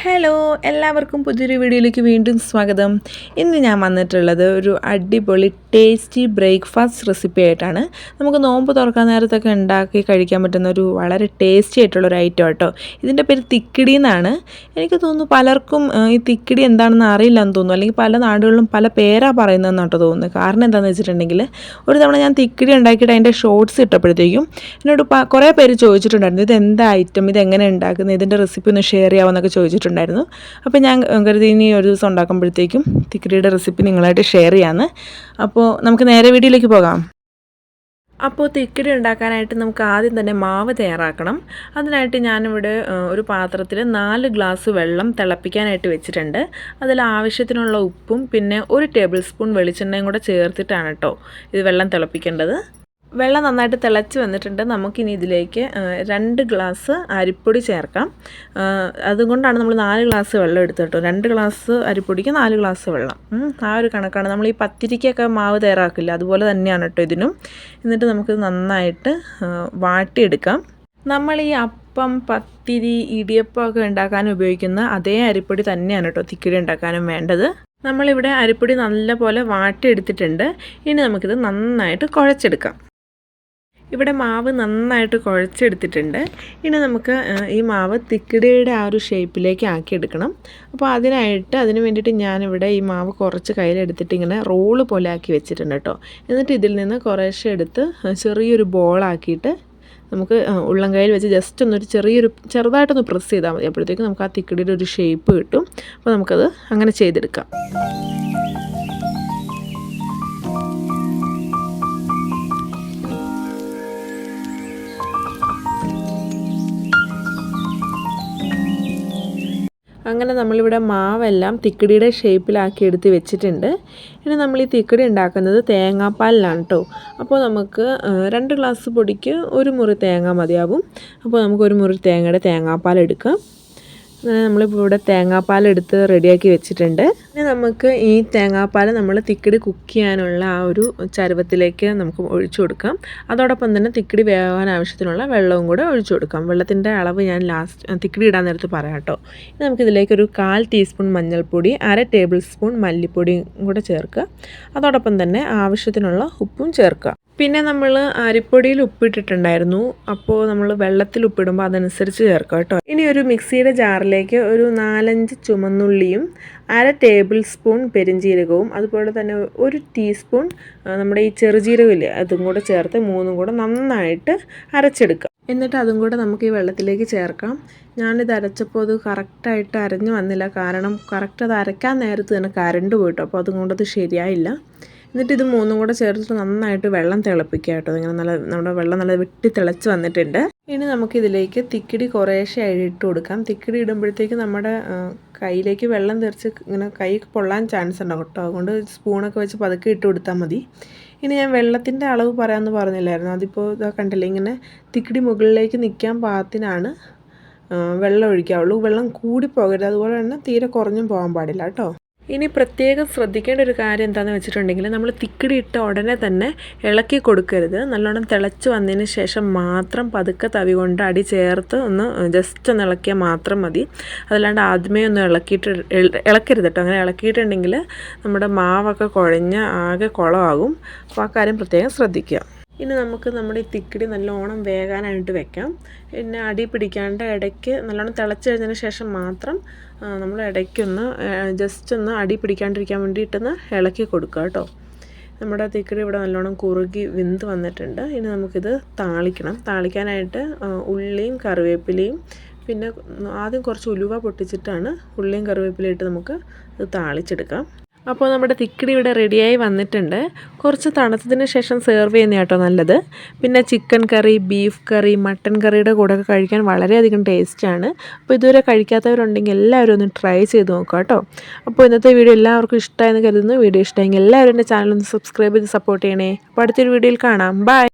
Hello, എല്ലാവർക്കും പുതിയൊരു വീഡിയോയിലേക്ക് വീണ്ടും സ്വാഗതം. ഇന്ന് ഞാൻ വന്നിട്ടുള്ളത് ഒരു അടിപൊളി ടേസ്റ്റി ബ്രേക്ക്ഫാസ്റ്റ് റെസിപ്പി ആയിട്ടാണ്. നമുക്ക് നോമ്പ് തുറക്കാൻ നേരത്തൊക്കെ ഉണ്ടാക്കി കഴിക്കാൻ പറ്റുന്ന ഒരു വളരെ ടേസ്റ്റി ആയിട്ടുള്ളൊരു ഐറ്റം കേട്ടോ. ഇതിൻ്റെ പേര് തിക്കിടി എന്നാണ്. എനിക്ക് തോന്നുന്നു പലർക്കും ഈ തിക്കിടി എന്താണെന്ന് അറിയില്ലെന്ന് തോന്നുന്നു, അല്ലെങ്കിൽ പല നാടുകളിലും പല പേരാ പറയുന്നതെന്നാട്ടോ തോന്നുന്നത്. കാരണം എന്താണെന്ന് വെച്ചിട്ടുണ്ടെങ്കിൽ ഒരു തവണ ഞാൻ തിക്കിടി ഉണ്ടാക്കിയിട്ട് അതിൻ്റെ ഷോർട്സ് ഇട്ടപ്പോഴത്തേക്കും എന്നോട് കുറേ പേര് ചോദിച്ചിട്ടുണ്ടായിരുന്നു, ഇത് എന്താ ഐറ്റം, ഇതെങ്ങനെ ഉണ്ടാക്കുന്നത്, ഇതിൻ്റെ റെസിപ്പി ഒന്ന് ഷെയർ ചെയ്യാമെന്നൊക്കെ ചോദിച്ചിട്ടുണ്ടായിരുന്നു. അപ്പോൾ ഞാൻ കരുതി ഇനി ഒരു ദിവസം ഉണ്ടാക്കുമ്പോഴത്തേക്കും തിക്കിടിയുടെ റെസിപ്പി നിങ്ങളായിട്ട് ഷെയർ ചെയ്യാമെന്ന്. അപ്പോൾ നമുക്ക് നേരെ വീഡിയോയിലേക്ക് പോകാം. അപ്പോൾ തിക്കിടി ഉണ്ടാക്കാനായിട്ട് നമുക്ക് ആദ്യം തന്നെ മാവ് തയ്യാറാക്കണം. അതിനായിട്ട് ഞാനിവിടെ ഒരു പാത്രത്തിൽ 4 ഗ്ലാസ് വെള്ളം തിളപ്പിക്കാനായിട്ട് വെച്ചിട്ടുണ്ട്. അതിൽ ആവശ്യത്തിനുള്ള ഉപ്പും പിന്നെ 1 ടേബിൾ സ്പൂൺ വെളിച്ചെണ്ണയും കൂടെ ചേർത്തിട്ടാണ് കേട്ടോ ഇത് വെള്ളം തിളപ്പിക്കേണ്ടത്. വെള്ളം നന്നായിട്ട് തിളച്ച് വന്നിട്ടുണ്ട്. നമുക്കിനി ഇതിലേക്ക് 2 ഗ്ലാസ് അരിപ്പൊടി ചേർക്കാം. അതുകൊണ്ടാണ് നമ്മൾ 4 ഗ്ലാസ് വെള്ളം എടുത്തത് കേട്ടോ. 2 ഗ്ലാസ് അരിപ്പൊടിക്ക് 4 ഗ്ലാസ് വെള്ളം, ആ ഒരു കണക്കാണ്. നമ്മൾ ഈ പത്തിരിക്കൊക്കെ മാവ് തയ്യാറാക്കില്ല, അതുപോലെ തന്നെയാണ് കേട്ടോ ഇതിനും. എന്നിട്ട് നമുക്ക് നന്നായിട്ട് വാട്ടിയെടുക്കാം. നമ്മൾ ഈ അപ്പം, പത്തിരി, ഇടിയപ്പം ഒക്കെ ഉണ്ടാക്കാൻ ഉപയോഗിക്കുന്ന അതേ അരിപ്പൊടി തന്നെയാണ് കേട്ടോ തിക്കിടി ഉണ്ടാക്കാനും വേണ്ടത്. നമ്മളിവിടെ അരിപ്പൊടി നല്ലപോലെ വാട്ടിയെടുത്തിട്ടുണ്ട്. ഇനി നമുക്കിത് നന്നായിട്ട് കുഴച്ചെടുക്കാം. ഇവിടെ മാവ് നന്നായിട്ട് കുഴച്ചെടുത്തിട്ടുണ്ട്. ഇനി നമുക്ക് ഈ മാവ് തിക്കിടിയുടെ ആ ഒരു ഷേപ്പിലേക്ക് ആക്കിയെടുക്കണം. അപ്പോൾ അതിന് വേണ്ടിയിട്ട് ഞാനിവിടെ ഈ മാവ് കുറച്ച് കയ്യിലെടുത്തിട്ട് ഇങ്ങനെ റോള് പോലെ ആക്കി വെച്ചിട്ടുണ്ട് കേട്ടോ. എന്നിട്ട് ഇതിൽ നിന്ന് കുറേശ്ശെ എടുത്ത് ചെറിയൊരു ബോളാക്കിയിട്ട് നമുക്ക് ഉള്ളം കയ്യിൽ വെച്ച് ജസ്റ്റ് ഒന്നൊരു ചെറുതായിട്ടൊന്ന് പ്രസ് ചെയ്താൽ മതി. അപ്പോഴത്തേക്കും നമുക്ക് ആ തിക്കിടിയുടെ ഒരു ഷേപ്പ് കിട്ടും. അപ്പോൾ നമുക്കത് അങ്ങനെ ചെയ്തെടുക്കാം. അങ്ങനെ നമ്മളിവിടെ മാവെല്ലാം തിക്കിടിയുടെ ഷേപ്പിലാക്കി എടുത്ത് വെച്ചിട്ടുണ്ട്. ഇനി നമ്മൾ ഈ തിക്കിടി ഉണ്ടാക്കുന്നത് തേങ്ങാപ്പാലിലാണ് കേട്ടോ. അപ്പോൾ നമുക്ക് 2 ഗ്ലാസ് പൊടിക്ക് 1 മുറി തേങ്ങ മതിയാവും. അപ്പോൾ നമുക്ക് 1 മുറി തേങ്ങയുടെ തേങ്ങാപ്പാൽ എടുക്കാം. നമ്മളിപ്പോൾ ഇവിടെ തേങ്ങാപ്പാലെടുത്ത് റെഡിയാക്കി വെച്ചിട്ടുണ്ട്. ഇനി നമുക്ക് ഈ തേങ്ങാപ്പാൽ നമ്മൾ തിക്കിടി കുക്ക് ചെയ്യാനുള്ള ആ ഒരു ചരുവത്തിലേക്ക് നമുക്ക് ഒഴിച്ചു കൊടുക്കാം. അതോടൊപ്പം തന്നെ തിക്കിടി വേകാൻ ആവശ്യത്തിനുള്ള വെള്ളവും കൂടെ ഒഴിച്ചു കൊടുക്കാം. വെള്ളത്തിൻ്റെ അളവ് ഞാൻ തിക്കിടി ഇടാൻ നേരത്ത് പറയാം കേട്ടോ. ഇനി നമുക്കിതിലേക്ക് ഒരു 1/4 ടീസ്പൂൺ മഞ്ഞൾപ്പൊടി, 1/2 ടേബിൾ സ്പൂൺ മല്ലിപ്പൊടിയും കൂടെ ചേർക്കുക. അതോടൊപ്പം തന്നെ ആവശ്യത്തിനുള്ള ഉപ്പും ചേർക്കുക. പിന്നെ നമ്മൾ അരിപ്പൊടിയിൽ ഉപ്പിട്ടിട്ടുണ്ടായിരുന്നു. അപ്പോൾ നമ്മൾ വെള്ളത്തിൽ ഉപ്പിടുമ്പോൾ അതനുസരിച്ച് ചേർക്കുക കേട്ടോ. ഇനി ഒരു മിക്സിയുടെ ജാറിലേക്ക് ഒരു 4-5 ചുമന്നുള്ളിയും 1/2 ടേബിൾ സ്പൂൺ പെരിഞ്ജീരകവും അതുപോലെ തന്നെ 1 ടീസ്പൂൺ നമ്മുടെ ഈ ചെറുജീരകമില്ലേ അതും കൂടെ ചേർത്ത് 3ഉം കൂടെ നന്നായിട്ട് അരച്ചെടുക്കുക. എന്നിട്ട് അതും കൂടെ നമുക്ക് ഈ വെള്ളത്തിലേക്ക് ചേർക്കാം. ഞാനിത് അരച്ചപ്പോൾ അത് കറക്റ്റായിട്ട് അരഞ്ഞു വന്നില്ല. കാരണം കറക്റ്റ് അത് അരയ്ക്കാൻ നേരത്ത് തന്നെ കരണ്ട് പോയിട്ടോ. അപ്പോൾ അതുകൊണ്ടത് ശരിയായില്ല. എന്നിട്ട് ഇത് 3ഉം കൂടെ ചേർത്തിട്ട് നന്നായിട്ട് വെള്ളം തിളപ്പിക്കുക കേട്ടോ. ഇങ്ങനെ നമ്മുടെ വെള്ളം നല്ല വെട്ടി തിളച്ച് വന്നിട്ടുണ്ട്. ഇനി നമുക്കിതിലേക്ക് തിക്കിടി കുറേശ്ശെ ഇട്ട് കൊടുക്കാം. തിക്കിടി ഇടുമ്പോഴത്തേക്ക് നമ്മുടെ കയ്യിലേക്ക് വെള്ളം തെറിച്ച് ഇങ്ങനെ കൈ പൊള്ളാൻ ചാൻസ് ഉണ്ടാവും കേട്ടോ. അതുകൊണ്ട് സ്പൂണൊക്കെ വെച്ച് പതുക്കെ ഇട്ട് കൊടുത്താൽ മതി. ഇനി ഞാൻ വെള്ളത്തിൻ്റെ അളവ് പറയാമെന്ന് പറഞ്ഞില്ലായിരുന്നു. അതിപ്പോൾ ഇതാ കണ്ടില്ലേ, ഇങ്ങനെ തിക്കിടി മുകളിലേക്ക് നിൽക്കാൻ പാകത്തിനാണ് വെള്ളം ഒഴിക്കാവുള്ളൂ. വെള്ളം കൂടി പോകരുത്, അതുപോലെ തന്നെ തീരെ കുറഞ്ഞും പോകാൻ പാടില്ല കേട്ടോ. ഇനി പ്രത്യേകം ശ്രദ്ധിക്കേണ്ട ഒരു കാര്യം എന്താണെന്ന് വെച്ചിട്ടുണ്ടെങ്കിൽ നമ്മൾ തിക്കിടി ഇട്ട ഉടനെ തന്നെ ഇളക്കി കൊടുക്കരുത്. നല്ലോണം തിളച്ച് വന്നതിന് ശേഷം മാത്രം പതുക്കെ തവി കൊണ്ട് അടി ചേർത്ത് ഒന്ന് ജസ്റ്റ് ഒന്ന് ഇളക്കിയാൽ മാത്രം മതി. അതല്ലാണ്ട് ആദ്യമേ ഒന്ന് ഇളക്കരുത് കേട്ടോ. അങ്ങനെ ഇളക്കിയിട്ടുണ്ടെങ്കിൽ നമ്മുടെ മാവൊക്കെ കുഴഞ്ഞ് ആകെ കുളമാകും. അപ്പോൾ ആ കാര്യം പ്രത്യേകം ശ്രദ്ധിക്കുക. ഇനി നമുക്ക് നമ്മുടെ ഈ തിക്കിടി നല്ലോണം വേകാനായിട്ട് വെക്കാം. പിന്നെ അടി പിടിക്കാണ്ട് ഇടയ്ക്ക് നല്ലോണം തിളച്ച് കഴിഞ്ഞതിന് ശേഷം മാത്രം നമ്മൾ ഇടയ്ക്കൊന്ന് ജസ്റ്റ് ഒന്ന് അടി പിടിക്കാണ്ടിരിക്കാൻ വേണ്ടിയിട്ടൊന്ന് ഇളക്കി കൊടുക്കുക കേട്ടോ. നമ്മുടെ തിക്കിടി ഇവിടെ നല്ലോണം കുറുകി വെന്ത് വന്നിട്ടുണ്ട്. ഇനി നമുക്കിത് താളിക്കണം. താളിക്കാനായിട്ട് ഉള്ളിയും കറിവേപ്പിലയും പിന്നെ ആദ്യം കുറച്ച് ഉലുവ പൊട്ടിച്ചിട്ടാണ് ഉള്ളിയും കറിവേപ്പിലയും ഇട്ട് നമുക്ക് ഇത് താളിച്ചെടുക്കാം. അപ്പോൾ നമ്മുടെ തിക്കിടി ഇവിടെ റെഡിയായി വന്നിട്ടുണ്ട്. കുറച്ച് തണുത്തതിന് ശേഷം സെർവ് ചെയ്യുന്ന കേട്ടോ നല്ലത്. പിന്നെ ചിക്കൻ കറി, ബീഫ് കറി, മട്ടൻ കറിയുടെ കൂടെയൊക്കെ കഴിക്കാൻ വളരെയധികം ടേസ്റ്റാണ്. അപ്പോൾ ഇതുവരെ കഴിക്കാത്തവരുണ്ടെങ്കിൽ എല്ലാവരും ഒന്ന് ട്രൈ ചെയ്ത് നോക്കുക കേട്ടോ. അപ്പോൾ ഇന്നത്തെ വീഡിയോ എല്ലാവർക്കും ഇഷ്ടമായെന്ന് കരുതുന്നു. വീഡിയോ ഇഷ്ടമെങ്കിൽ എല്ലാവരും എൻ്റെ ചാനൽ ഒന്ന് സബ്സ്ക്രൈബ് ചെയ്ത് സപ്പോർട്ട് ചെയ്യണേ. അപ്പോൾ അടുത്തൊരു വീഡിയോയിൽ കാണാം. ബൈ.